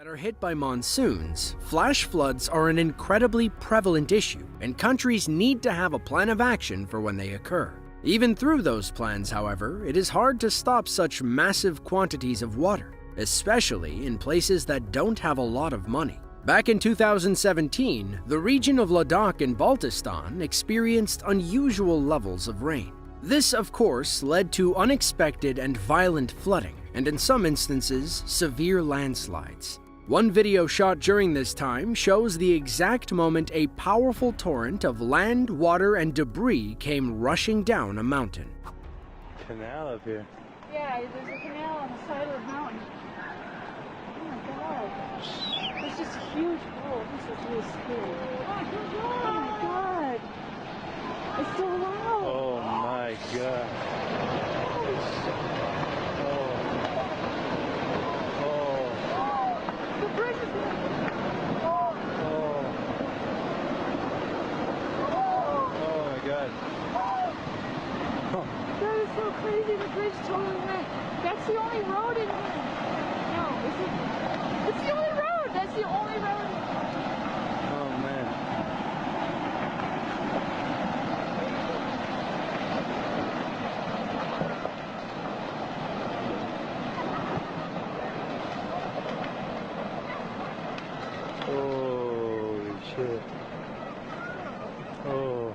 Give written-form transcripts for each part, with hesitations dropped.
that are hit by monsoons, flash floods are an incredibly prevalent issue, and countries need to have a plan of action for when they occur. Even through those plans, however, it is hard to stop such massive quantities of water, especially in places that don't have a lot of money. Back in 2017, the region of Ladakh in Baltistan experienced unusual levels of rain. This, of course, led to unexpected and violent flooding, and in some instances, severe landslides. One video shot during this time shows the exact moment a powerful torrent of land, water, and debris came rushing down a mountain. Canal up here. Yeah, there's a canal on the side of the mountain. Oh my god. It's just a huge pool. This is really scary. Oh my god. It's so loud. Oh my god. The bridge is Oh my god. That is so crazy. The bridge totally went. That's the only road in here. No, it's the only road. That's the only road. Oh man. Holy shit. Oh.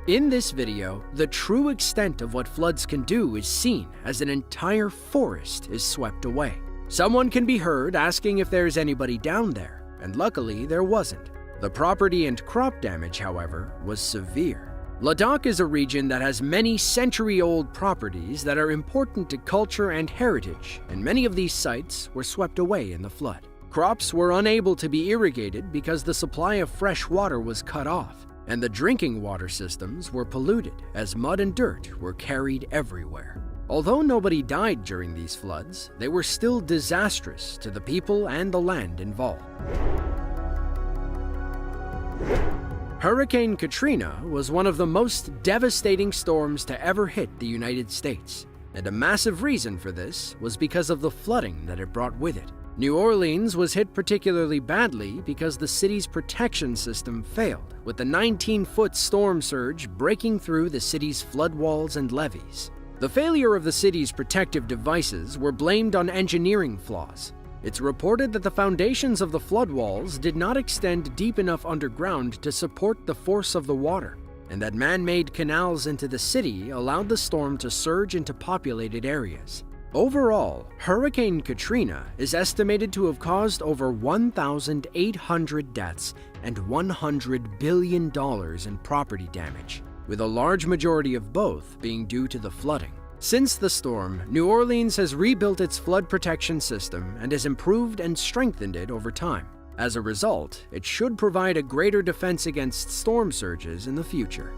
In this video, the true extent of what floods can do is seen as an entire forest is swept away. Someone can be heard asking if there's anybody down there, and luckily there wasn't. The property and crop damage, however, was severe. Ladakh is a region that has many century-old properties that are important to culture and heritage, and many of these sites were swept away in the flood. Crops were unable to be irrigated because the supply of fresh water was cut off, and the drinking water systems were polluted as mud and dirt were carried everywhere. Although nobody died during these floods, they were still disastrous to the people and the land involved. Hurricane Katrina was one of the most devastating storms to ever hit the United States, and a massive reason for this was because of the flooding that it brought with it. New Orleans was hit particularly badly because the city's protection system failed, with the 19-foot storm surge breaking through the city's flood walls and levees. The failure of the city's protective devices were blamed on engineering flaws. It's reported that the foundations of the flood walls did not extend deep enough underground to support the force of the water, and that man-made canals into the city allowed the storm to surge into populated areas. Overall, Hurricane Katrina is estimated to have caused over 1,800 deaths and $100 billion in property damage, with a large majority of both being due to the flooding. Since the storm, New Orleans has rebuilt its flood protection system and has improved and strengthened it over time. As a result, it should provide a greater defense against storm surges in the future.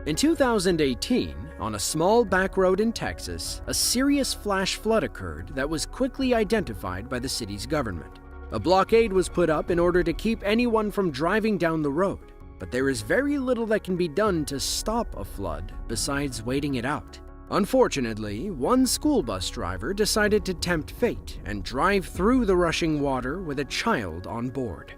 In 2018, on a small back road in Texas, a serious flash flood occurred that was quickly identified by the city's government. A blockade was put up in order to keep anyone from driving down the road, but there is very little that can be done to stop a flood besides waiting it out. Unfortunately, one school bus driver decided to tempt fate and drive through the rushing water with a child on board.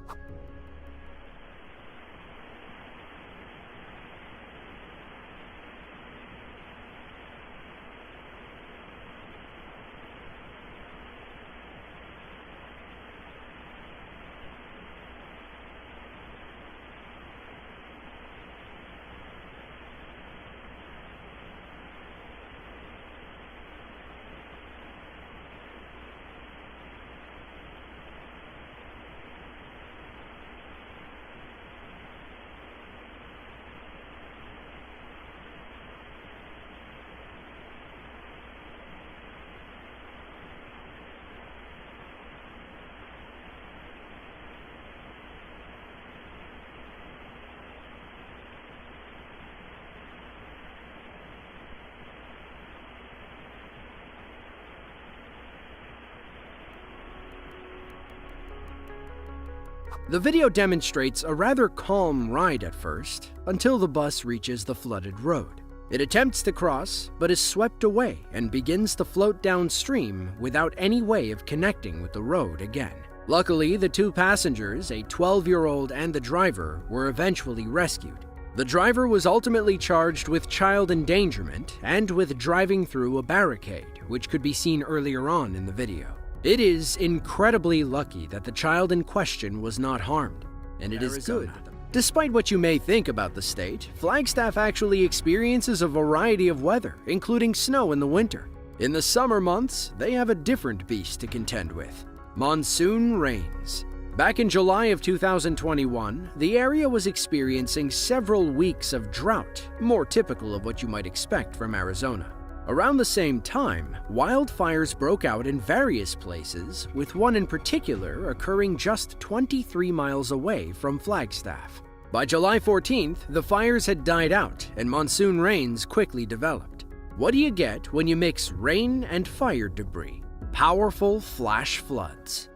The video demonstrates a rather calm ride at first, until the bus reaches the flooded road. It attempts to cross, but is swept away and begins to float downstream without any way of connecting with the road again. Luckily, the two passengers, a 12-year-old and the driver, were eventually rescued. The driver was ultimately charged with child endangerment and with driving through a barricade, which could be seen earlier on in the video. It is incredibly lucky that the child in question was not harmed, and it is good. Despite what you may think about the state, Flagstaff actually experiences a variety of weather, including snow in the winter. In the summer months, they have a different beast to contend with: monsoon rains. Back in July of 2021, the area was experiencing several weeks of drought, more typical of what you might expect from Arizona. Around the same time, wildfires broke out in various places, with one in particular occurring just 23 miles away from Flagstaff. By July 14th, the fires had died out and monsoon rains quickly developed. What do you get when you mix rain and fire debris? Powerful flash floods.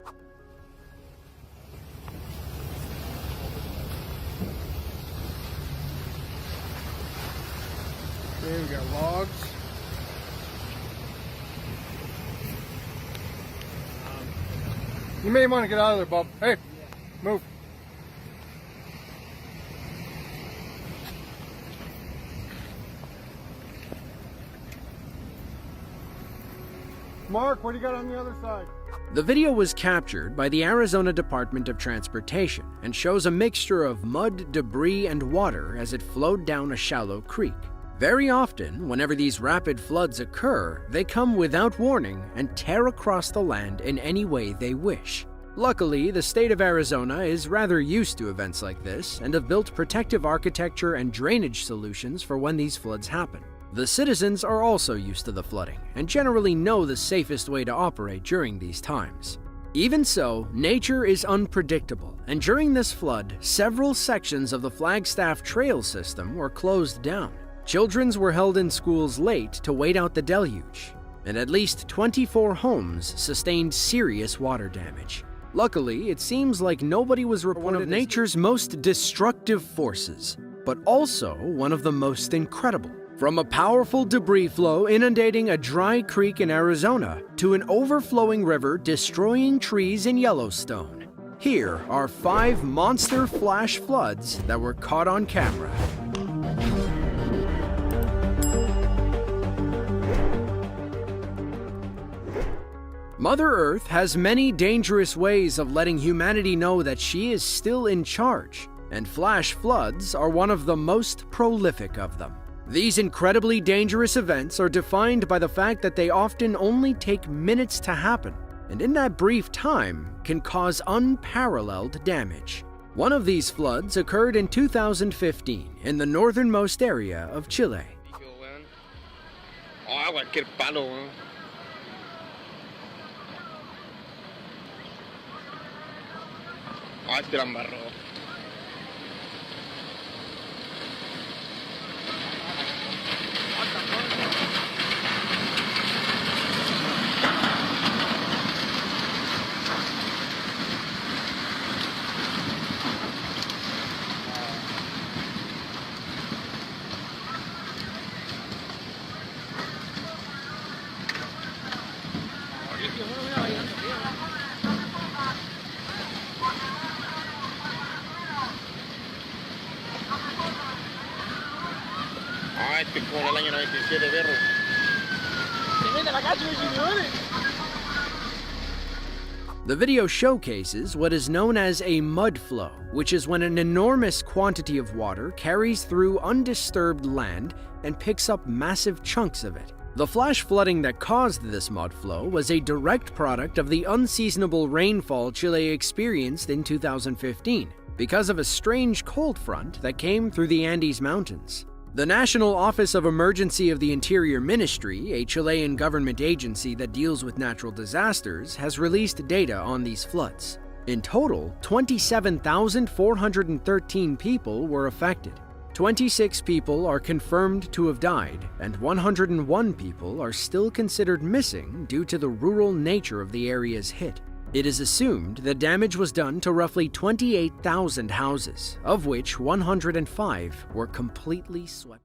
Okay, we got logs. You may want to get out of there, bub. Hey, move. Mark, what do you got on the other side? The video was captured by the Arizona Department of Transportation and shows a mixture of mud, debris, and water as it flowed down a shallow creek. Very often, whenever these rapid floods occur, they come without warning and tear across the land in any way they wish. Luckily, the state of Arizona is rather used to events like this and have built protective architecture and drainage solutions for when these floods happen. The citizens are also used to the flooding and generally know the safest way to operate during these times. Even so, nature is unpredictable, and during this flood, several sections of the Flagstaff trail system were closed down. Children were held in schools late to wait out the deluge, and at least 24 homes sustained serious water damage. Luckily, it seems like nobody was reported. One of nature's most destructive forces, but also one of the most incredible. From a powerful debris flow inundating a dry creek in Arizona to an overflowing river destroying trees in Yellowstone, here are 5 monster flash floods that were caught on camera. Mother Earth has many dangerous ways of letting humanity know that she is still in charge, and flash floods are one of the most prolific of them. These incredibly dangerous events are defined by the fact that they often only take minutes to happen, and in that brief time can cause unparalleled damage. One of these floods occurred in 2015 in the northernmost area of Chile. Este la embarró. Este es como el año 97, perro. Se mete la cacha, The video showcases what is known as a mud flow, which is when an enormous quantity of water carries through undisturbed land and picks up massive chunks of it. The flash flooding that caused this mud flow was a direct product of the unseasonable rainfall Chile experienced in 2015 because of a strange cold front that came through the Andes Mountains. The National Office of Emergency of the Interior Ministry, a Chilean government agency that deals with natural disasters, has released data on these floods. In total, 27,413 people were affected. 26 people are confirmed to have died, and 101 people are still considered missing due to the rural nature of the areas hit. It is assumed the damage was done to roughly 28,000 houses, of which 105 were completely swept.